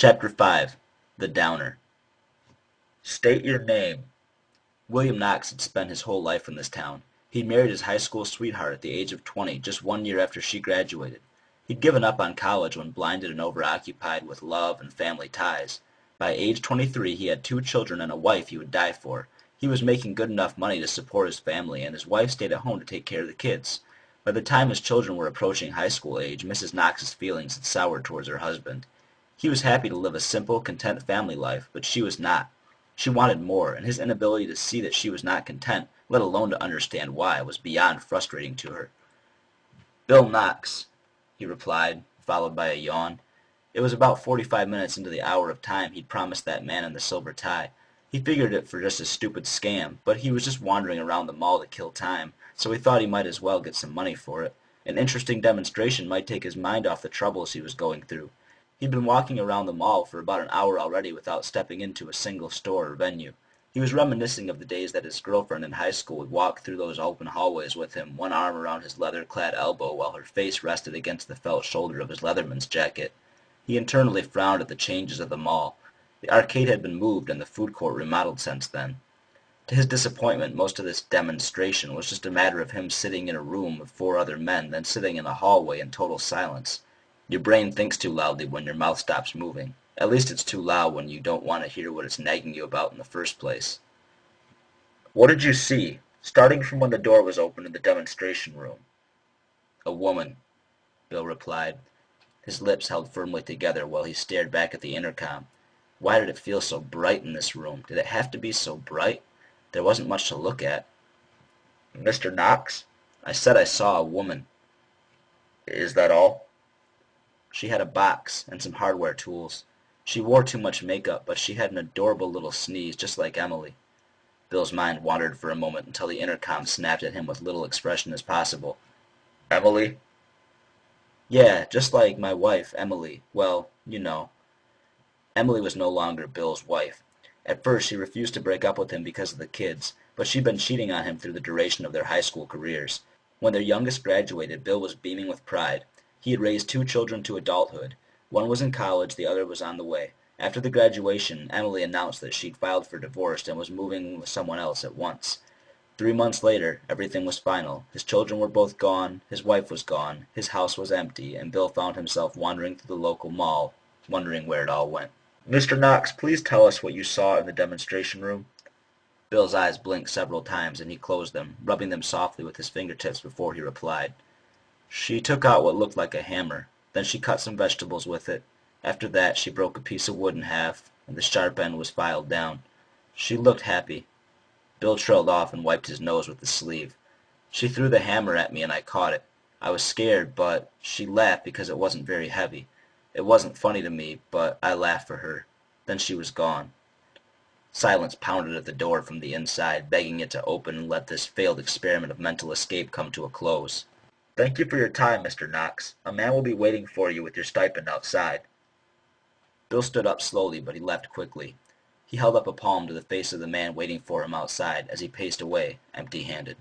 Chapter 5. The Downer. State your name. William Knox had spent his whole life in this town. He'd married his high school sweetheart at the age of 20, just 1 year after she graduated. He'd given up on college when blinded and overoccupied with love and family ties. By age 23 he had 2 children and a wife he would die for. He was making good enough money to support his family, and his wife stayed at home to take care of the kids. By the time his children were approaching high school age, Mrs. Knox's feelings had soured towards her husband. He was happy to live a simple, content family life, but she was not. She wanted more, and his inability to see that she was not content, let alone to understand why, was beyond frustrating to her. "Bill Knox," he replied, followed by a yawn. It was about 45 minutes into the hour of time he'd promised that man in the silver tie. He figured it for just a stupid scam, but he was just wandering around the mall to kill time, so he thought he might as well get some money for it. An interesting demonstration might take his mind off the troubles he was going through. He'd been walking around the mall for about an hour already without stepping into a single store or venue. He was reminiscing of the days that his girlfriend in high school would walk through those open hallways with him, one arm around his leather-clad elbow while her face rested against the felt shoulder of his Leatherman's jacket. He internally frowned at the changes of the mall. The arcade had been moved and the food court remodeled since then. To his disappointment, most of this demonstration was just a matter of him sitting in a room with 4 other men, then sitting in a hallway in total silence. Your brain thinks too loudly when your mouth stops moving. At least it's too loud when you don't want to hear what it's nagging you about in the first place. "What did you see, starting from when the door was opened in the demonstration room?" "A woman," Bill replied. His lips held firmly together while he stared back at the intercom. Why did it feel so bright in this room? Did it have to be so bright? There wasn't much to look at. "Mr. Knox?" "I said I saw a woman." "Is that all?" "She had a box, and some hardware tools. She wore too much makeup, but she had an adorable little sneeze, just like Emily." Bill's mind wandered for a moment until the intercom snapped at him with little expression as possible. "Emily?" "Yeah, just like my wife, Emily. Well, you know." Emily was no longer Bill's wife. At first she refused to break up with him because of the kids, but she'd been cheating on him through the duration of their high school careers. When their youngest graduated, Bill was beaming with pride. He had raised 2 children to adulthood. One was in college, the other was on the way. After the graduation, Emily announced that she'd filed for divorce and was moving with someone else at once. 3 months later, everything was final. His children were both gone, his wife was gone, his house was empty, and Bill found himself wandering through the local mall, wondering where it all went. "Mr. Knox, please tell us what you saw in the demonstration room." Bill's eyes blinked several times, and he closed them, rubbing them softly with his fingertips before he replied. "She took out what looked like a hammer. Then she cut some vegetables with it. After that she broke a piece of wood in half, and the sharp end was filed down. She looked happy." Bill trailed off and wiped his nose with the sleeve. "She threw the hammer at me and I caught it. I was scared, but she laughed because it wasn't very heavy. It wasn't funny to me, but I laughed for her. Then she was gone." Silence pounded at the door from the inside, begging it to open and let this failed experiment of mental escape come to a close. "Thank you for your time, Mr. Knox. A man will be waiting for you with your stipend outside." Bill stood up slowly, but he left quickly. He held up a palm to the face of the man waiting for him outside as he paced away, empty-handed.